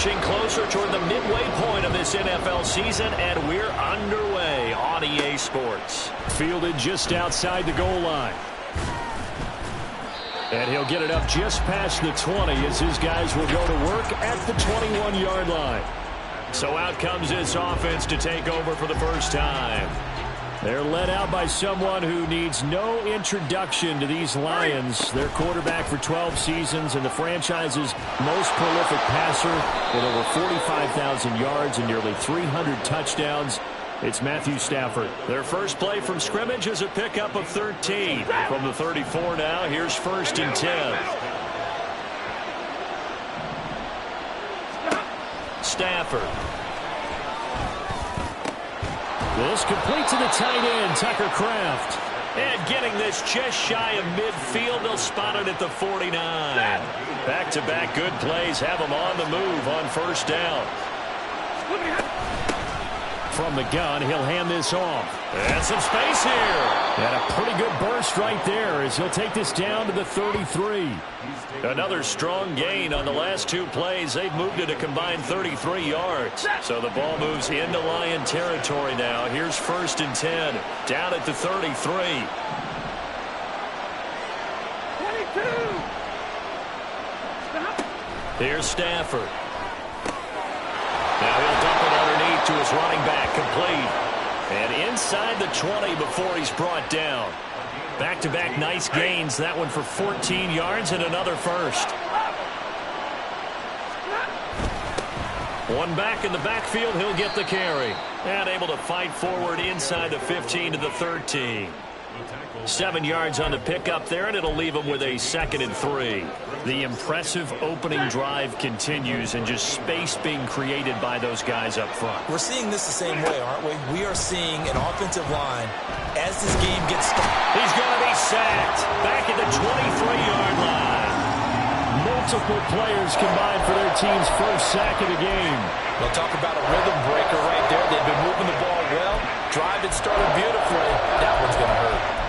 inching closer toward the midway point of this NFL season, and we're underway on EA Sports. Fielded just outside the goal line. And he'll get it up just past the 20 as his guys will go to work at the 21-yard line. So out comes this offense to take over for the first time. They're led out by someone who needs no introduction to these Lions. Their quarterback for 12 seasons and the franchise's most prolific passer with over 45,000 yards and nearly 300 touchdowns. It's Matthew Stafford. Their first play from scrimmage is a pickup of 13. From the 34 now, here's 1st and 10. Stafford. This complete to the tight end, Tucker Kraft. And getting this just shy of midfield, they'll spot it at the 49. Back-to-back good plays have them on the move on 1st down. From the gun, he'll hand this off. And some space here. And a pretty good burst right there as he'll take this down to the 33. Another strong gain on the last 2 plays. They've moved it a combined 33 yards. So the ball moves into Lion territory now. Here's 1st and 10. Down at the 33. 22. Here's Stafford. Now he'll dump it underneath to his running back, complete. And inside the 20 before he's brought down. Back-to-back nice gains. That one for 14 yards and another first. One back in the backfield. He'll get the carry. And able to fight forward inside the 15 to the 13. 7 yards on the pickup there, and it'll leave him with a 2nd and 3. The impressive opening drive continues, and just space being created by those guys up front. We're seeing this the same way, aren't we? We are seeing an offensive line as this game gets started. He's going to be sacked back at the 23-yard line. Multiple players combined for their team's first sack of the game. They'll talk about a rhythm breaker right there. They've been moving the ball well. Drive it started beautifully. That one's going to hurt.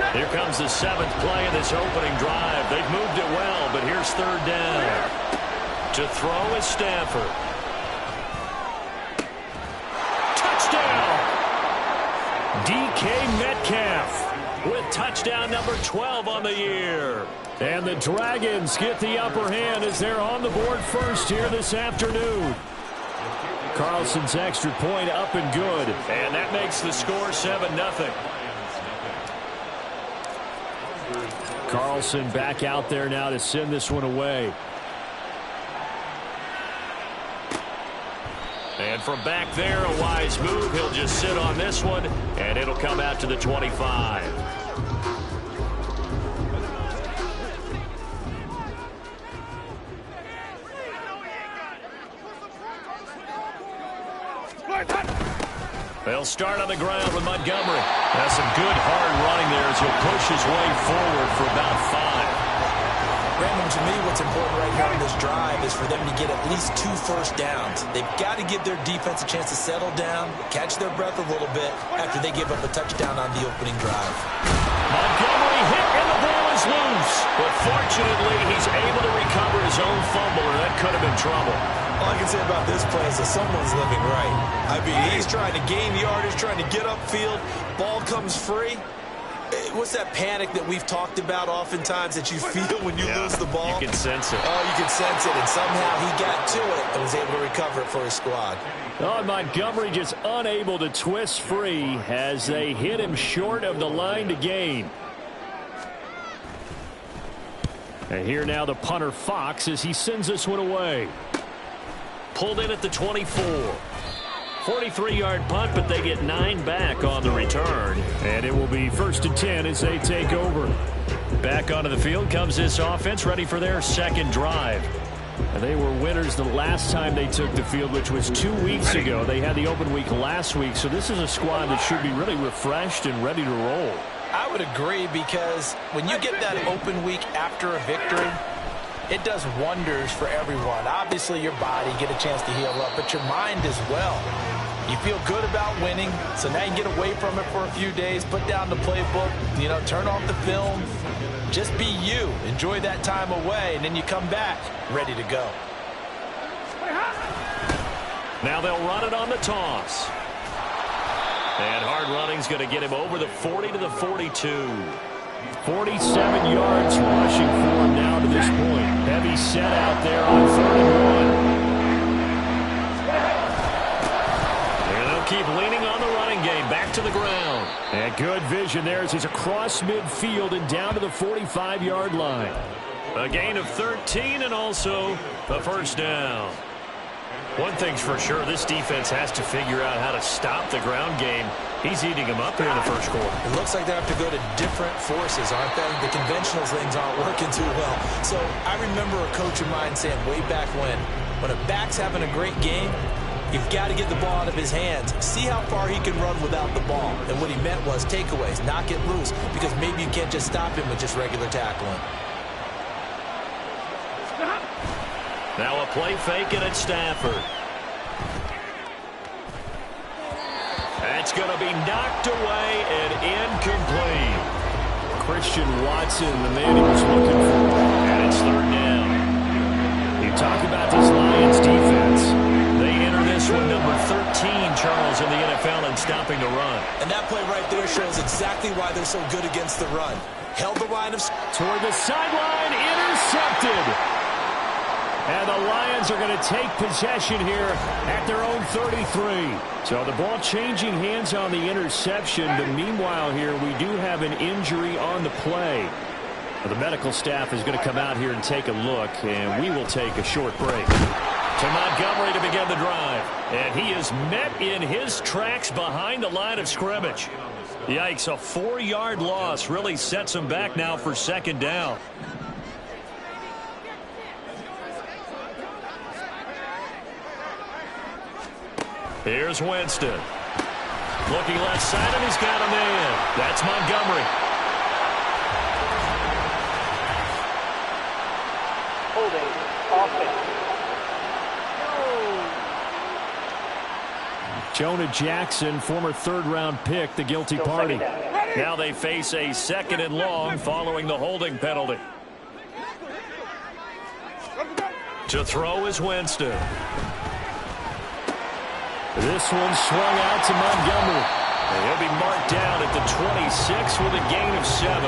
Here comes the 7th play of this opening drive. They've moved it well, but here's 3rd down. To throw is Stafford. Touchdown! DK Metcalf with touchdown number 12 on the year. And the Dragons get the upper hand as they're on the board first here this afternoon. Carlson's extra point up and good. And that makes the score 7-0. Carlson back out there now to send this one away. And from back there, a wise move. He'll just sit on this one, and it'll come out to the 25. They'll start on the ground with Montgomery. That's some good hard running there as he'll push his way forward for about 5. Brandon, to me, what's important right here on this drive is for them to get at least 2 first downs. They've got to give their defense a chance to settle down, catch their breath a little bit after they give up a touchdown on the opening drive. Montgomery hit and the ball is loose. But fortunately, he's able to recover his own fumble, or that could have been trouble. All I can say about this play is that someone's living right. I mean, he's trying to gain yardage, trying to get upfield. Ball comes free. What's that panic that we've talked about oftentimes that you feel when you lose the ball? You can sense it. Oh, you can sense it, and somehow he got to it and was able to recover it for his squad. Oh, Montgomery just unable to twist free as they hit him short of the line to gain. And here now the punter Fox as he sends this one away. Pulled in at the 24. 43-yard punt, but they get 9 back on the return. And it will be 1st and 10 as they take over. Back onto the field comes this offense, ready for their 2nd drive. And they were winners the last time they took the field, which was 2 weeks ago. They had the open week last week, so this is a squad that should be really refreshed and ready to roll. I would agree, because when you get that open week after a victory, it does wonders for everyone. Obviously, your body, get a chance to heal up, but your mind as well. You feel good about winning, so now you can get away from it for a few days, put down the playbook, turn off the film, Just be you. Enjoy that time away, and then you come back ready to go. Now they'll run it on the toss. And hard running's going to get him over the 40 to the 42. 47 yards rushing for him now to this point. Heavy set out there on 3rd and 1. And they'll keep leaning on the running game. Back to the ground. And good vision there as he's across midfield and down to the 45-yard line. A gain of 13 and also a first down. One thing's for sure, this defense has to figure out how to stop the ground game. He's eating them up here in the first quarter. It looks like they have to go to different forces, aren't they? The conventional things aren't working too well. So I remember a coach of mine saying way back when a back's having a great game, you've got to get the ball out of his hands. See how far he can run without the ball. And what he meant was takeaways, knock it loose, because maybe you can't just stop him with just regular tackling. Now a play fake and it's Stafford. That's going to be knocked away and incomplete. Christian Watson, the man he was looking for. And it's 3rd down. You talk about this Lions defense. They enter this one number 13, Charles, in the NFL in stopping the run. And that play right there shows exactly why they're so good against the run. Held the line of... Toward the sideline, intercepted. And the Lions are going to take possession here at their own 33. So the ball changing hands on the interception. But meanwhile here, we do have an injury on the play. The medical staff is going to come out here and take a look, and we will take a short break. To Montgomery to begin the drive. And he is met in his tracks behind the line of scrimmage. Yikes, a 4-yard loss really sets him back now for 2nd down. Here's Winston. Looking left side, and he's got a man. That's Montgomery. Holding offense. Jonah Jackson, former 3rd-round pick, the guilty party. Now they face a 2nd and long following the holding penalty. To throw is Winston. This one swung out to Montgomery. And he'll be marked down at the 26 with a gain of 7.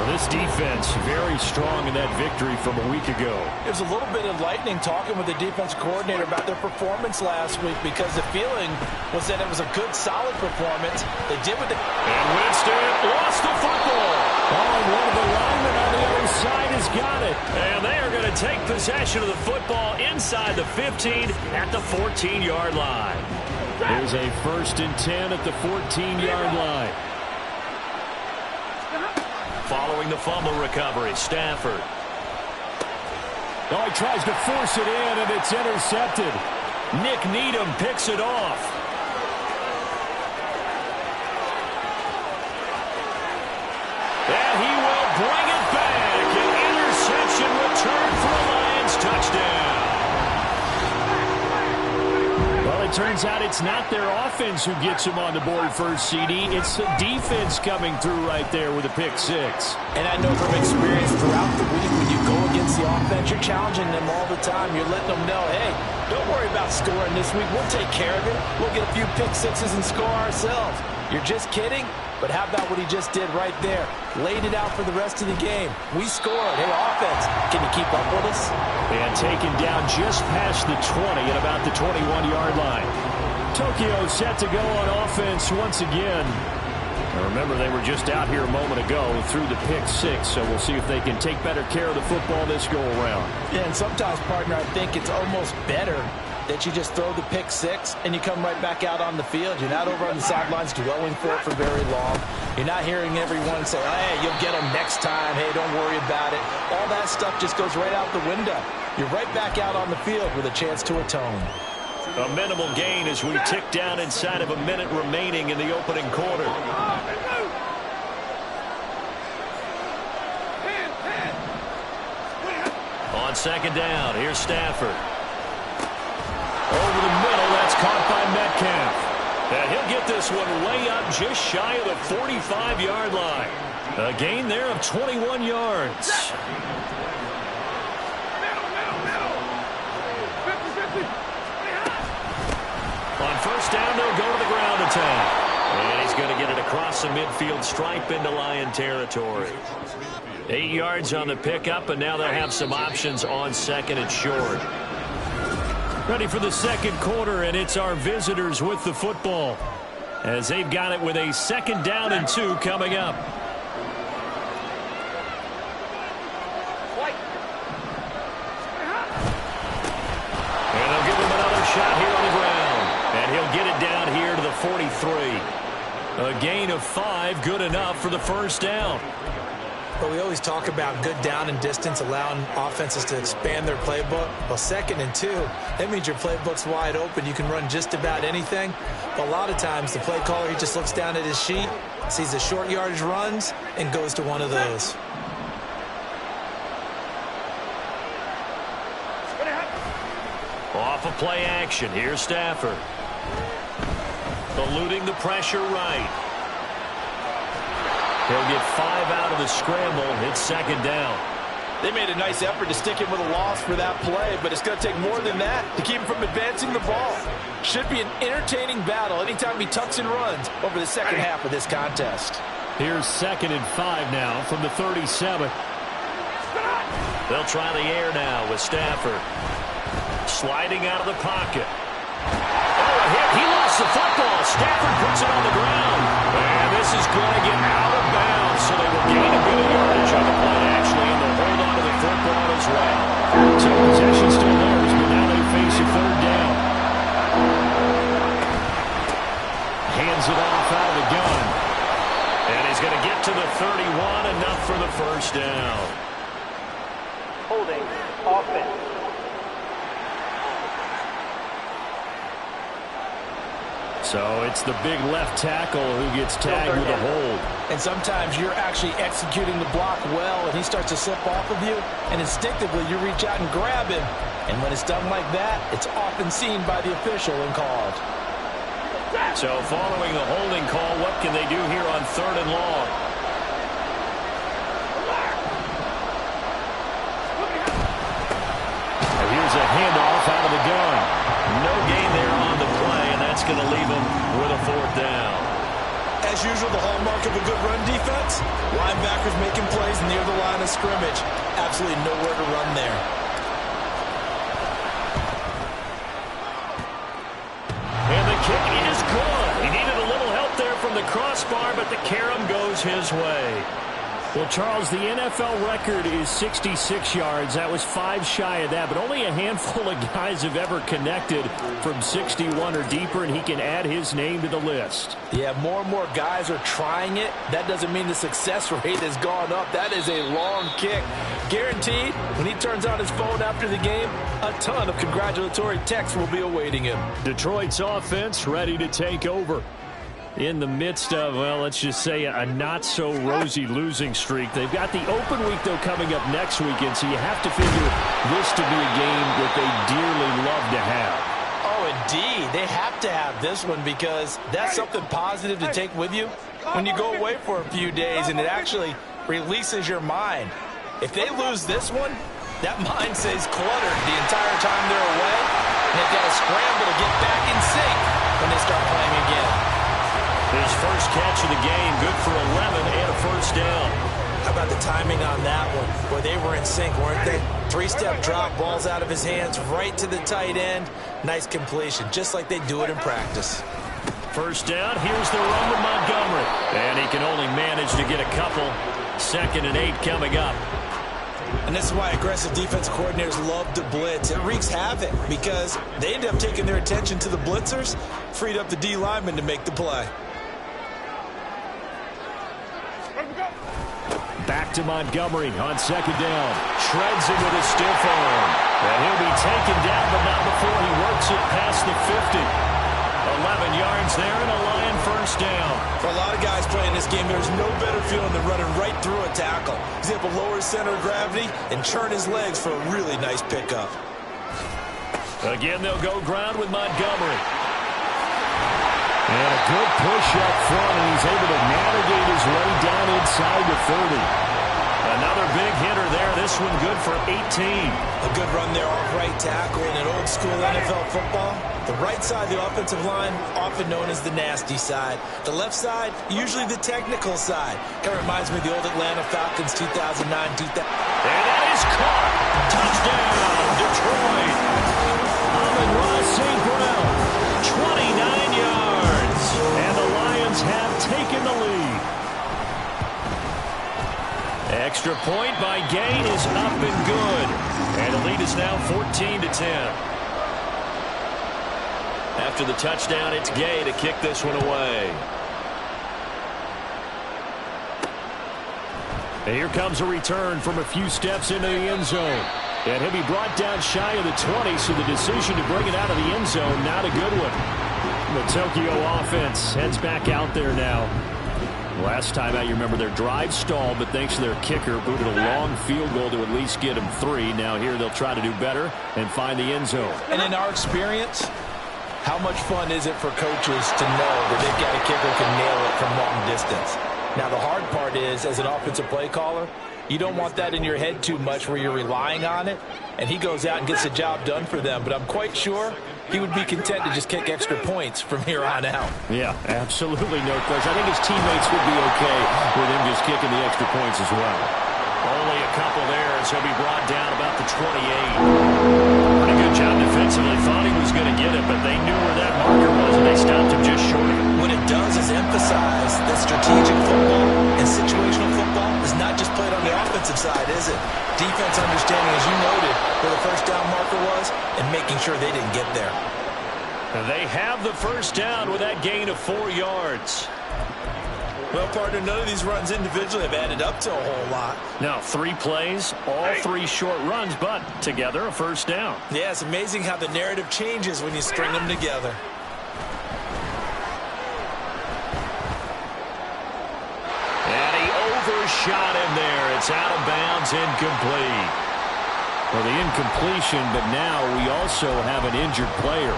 Well, this defense very strong in that victory from a week ago. It was a little bit enlightening talking with the defense coordinator about their performance last week, because the feeling was that it was a good, solid performance. They did what they... And Winston lost the football. Oh, and one of the linemen on the other side has got it. And they are going to take possession of the football inside the 15 at the 14-yard line. There's a 1st and 10 at the 14-yard line. Following the fumble recovery, Stafford. Oh, he tries to force it in, and it's intercepted. Nick Needham picks it off. And he will bring it back. An interception return for a Lions touchdown. Well, it turns out it's not their offense who gets them on the board first, CD. It's the defense coming through right there with a pick 6. And I know from experience throughout the week, when you go against the offense, you're challenging them all the time. You're letting them know, hey, don't worry about scoring this week. We'll take care of it. We'll get a few pick 6s and score ourselves. You're just kidding? But how about what he just did right there? Laid it out for the rest of the game. We scored. Hey, offense, can you keep up with us? And taken down just past the 20 at about the 21-yard line. Tokyo set to go on offense once again. Now remember, they were just out here a moment ago through the pick 6, so we'll see if they can take better care of the football this go-around. Yeah, and sometimes, partner, I think it's almost better that you just throw the pick 6 and you come right back out on the field. You're not over on the sidelines dwelling for it for very long. You're not hearing everyone say, hey, you'll get them next time. Hey, don't worry about it. All that stuff just goes right out the window. You're right back out on the field with a chance to atone. A minimal gain as we tick down inside of a minute remaining in the opening quarter. On 2nd down, here's Stafford. Over the middle, that's caught by Metcalf. And he'll get this this one way up just shy of the 45-yard line. A gain there of 21 yards. On first down, they'll go to the ground attack. And he's going to get it across the midfield stripe into Lion territory. 8 yards on the pickup, and now they'll have some options on second and short. Ready for the second quarter, and it's our visitors with the football, as they've got it with a 2nd down and 2 coming up. And they'll give him another shot here on the ground. And he'll get it down here to the 43. A gain of 5, good enough for the first down. But we always talk about good down and distance, allowing offenses to expand their playbook. Well, 2nd and 2, that means your playbook's wide open. You can run just about anything. But a lot of times, the play caller, he just looks down at his sheet, sees the short yardage runs, and goes to one of those. Off of play action, here's Stafford. Eluding the pressure right. He'll get 5 out of the scramble. It's 2nd down. They made a nice effort to stick him with a loss for that play, but it's going to take more than that to keep him from advancing the ball. Should be an entertaining battle anytime he tucks and runs over the second half of this contest. Here's 2nd and 5 now from the 37. They'll try the air now with Stafford. Sliding out of the pocket. Oh, a hit. He lost the football. Stafford puts it on the ground. And this is going to get out of bounds, so they will gain a bit of yardage on the play, actually, and they'll hold on to the football as well. So possession still theirs, but now they face a 3rd down. Hands it off out of the gun. And he's going to get to the 31, enough for the first down. Holding. Offense. So it's the big left tackle who gets tagged with a hold. And sometimes you're actually executing the block well, and he starts to slip off of you, and instinctively you reach out and grab him. And when it's done like that, it's often seen by the official and called. So following the holding call, what can they do here on 3rd and long? And here's a handoff out of the gun. No gain there on the play, and that's going to leave them with a 4th down. As usual, the hallmark of a good run defense, linebackers making plays near the line of scrimmage. Absolutely nowhere to run there. And the kick is good. He needed a little help there from the crossbar, but the carom goes his way. Well, Charles, the NFL record is 66 yards. That was 5 shy of that, but only a handful of guys have ever connected from 61 or deeper, and he can add his name to the list. Yeah, more and more guys are trying it. That doesn't mean the success rate has gone up. That is a long kick. Guaranteed, when he turns on his phone after the game, a ton of congratulatory texts will be awaiting him. Detroit's offense ready to take over. In the midst of, well, let's just say a not-so-rosy losing streak. They've got the open week, though, coming up next weekend, so you have to figure this to be a game that they dearly love to have. Oh, indeed. They have to have this one because that's something positive to take with you when you go away for a few days, and it actually releases your mind. If they lose this one, that mind stays cluttered the entire time they're away, and they've got to scramble to get back in sync when they start playing again. His first catch of the game, good for 11 and a first down. How about the timing on that one? Boy, they were in sync, weren't they? 3-step drop, balls out of his hands, right to the tight end. Nice completion, just like they do it in practice. First down, here's the run with Montgomery. And he can only manage to get a couple. 2nd and 8 coming up. And this is why aggressive defensive coordinators love to blitz. It wreaks havoc because they end up taking their attention to the blitzers, freed up the D lineman to make the play. Back to Montgomery on 2nd down. Shreds him with a stiff arm. And he'll be taken down, but not before he works it past the 50. 11 yards there and a Lion first down. For a lot of guys playing this game, there's no better feeling than running right through a tackle. He's able to lower his center of gravity and churn his legs for a really nice pickup. Again, they'll go ground with Montgomery. And a good push up front, and he's able to navigate his way down inside the 30. Another big hitter there. This one good for 18. A good run there off right tackle in an old-school NFL football. The right side of the offensive line, often known as the nasty side. The left side, usually the technical side. Kind of reminds me of the old Atlanta Falcons 2009-2000. And that is caught. Touchdown, Detroit. Amon-Ra St. Brown. 29 yards. And the Lions have taken the lead. Extra point by Gay is up and good. And the lead is now 14-10. After the touchdown, it's Gay to kick this one away. And here comes a return from a few steps into the end zone. And he'll be brought down shy of the 20, so the decision to bring it out of the end zone, not a good one. The Tokyo offense heads back out there now. Last time out, you remember their drive stalled, but thanks to their kicker, booted a long field goal to at least get them 3. Now here they'll try to do better and find the end zone. And in our experience, how much fun is it for coaches to know that they've got a kicker who can nail it from long distance? Now, the hard part is, as an offensive play caller, you don't want that in your head too much where you're relying on it, and he goes out and gets the job done for them. But I'm quite sure he would be content to just kick extra points from here on out. Yeah, absolutely no question. I think his teammates would be okay with him just kicking the extra points as well. Only a couple there as he'll be brought down about the 28. Pretty good job defensively. Thought he was going to get it, but they knew where that marker was, and they stopped him just short of it. What it does is emphasize that strategic football and situational football is not just played on the offensive side, is it? Defense understanding, as you noted, where the first down marker was and making sure they didn't get there. And they have the first down with that gain of 4 yards. Well, partner, none of these runs individually have added up to a whole lot. Now, 3 plays, all 3 short runs, but together a first down. Yeah, it's amazing how the narrative changes when you string them together. And he overshot him there. It's out of bounds, incomplete. Well, the incompletion, but now we also have an injured player.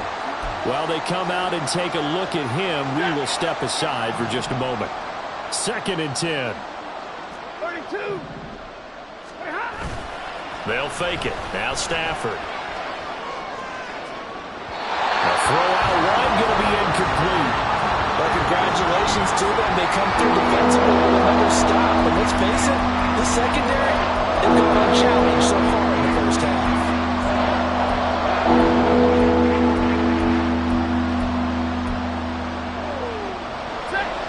While they come out and take a look at him, we will step aside for just a moment. 2nd and 10. 32. They'll fake it. Now Stafford. A throw out wide, going to be incomplete. Well, congratulations to them. They come through defensively with another stop. But let's face it, the secondary, they've gone unchallenged so far in the first half.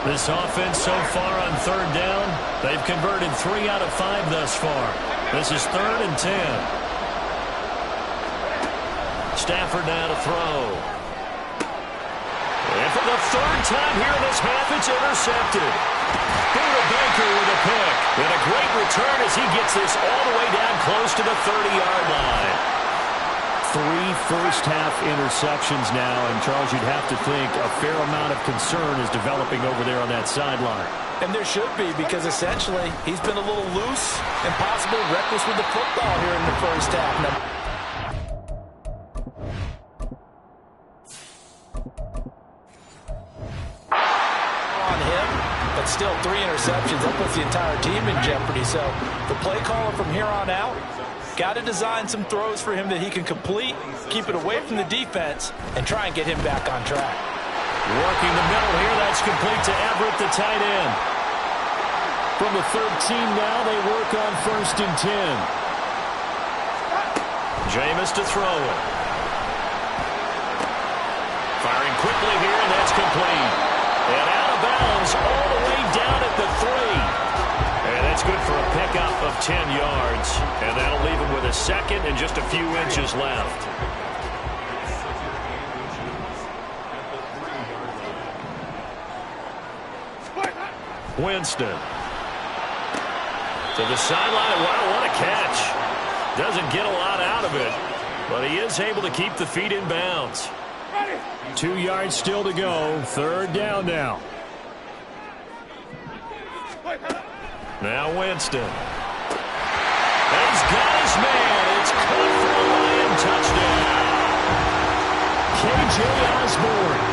This offense so far on 3rd down, they've converted 3 out of 5 thus far. This is 3rd and 10. Stafford now to throw. And for the 3rd time here in this half, it's intercepted. Buda Baker with a pick. And a great return as he gets this all the way down close to the 30-yard line. 3 first-half interceptions now, and Charles, you'd have to think a fair amount of concern is developing over there on that sideline. And there should be, because essentially he's been a little loose and possibly reckless with the football here in the first half. Now, on him, but still 3 interceptions. That puts the entire team in jeopardy. So the play caller from here on out, got to design some throws for him that he can complete, keep it away from the defense, and try and get him back on track. Working the middle here, that's complete to Everett, the tight end. From the 13 now, they work on 1st and 10. Jameis to throw it. Firing quickly here, and that's complete. And out of bounds all the way down at the 3. And that's good for a pickup of 10 yards. And that'll leave him with a 2nd and just a few inches left. Winston. To the sideline. Wow, what a catch. Doesn't get a lot out of it, but he is able to keep the feet in bounds. 2 yards still to go. 3rd down now. Now Winston. And he's got his man. It's caught for a Lion touchdown. K.J. Osborne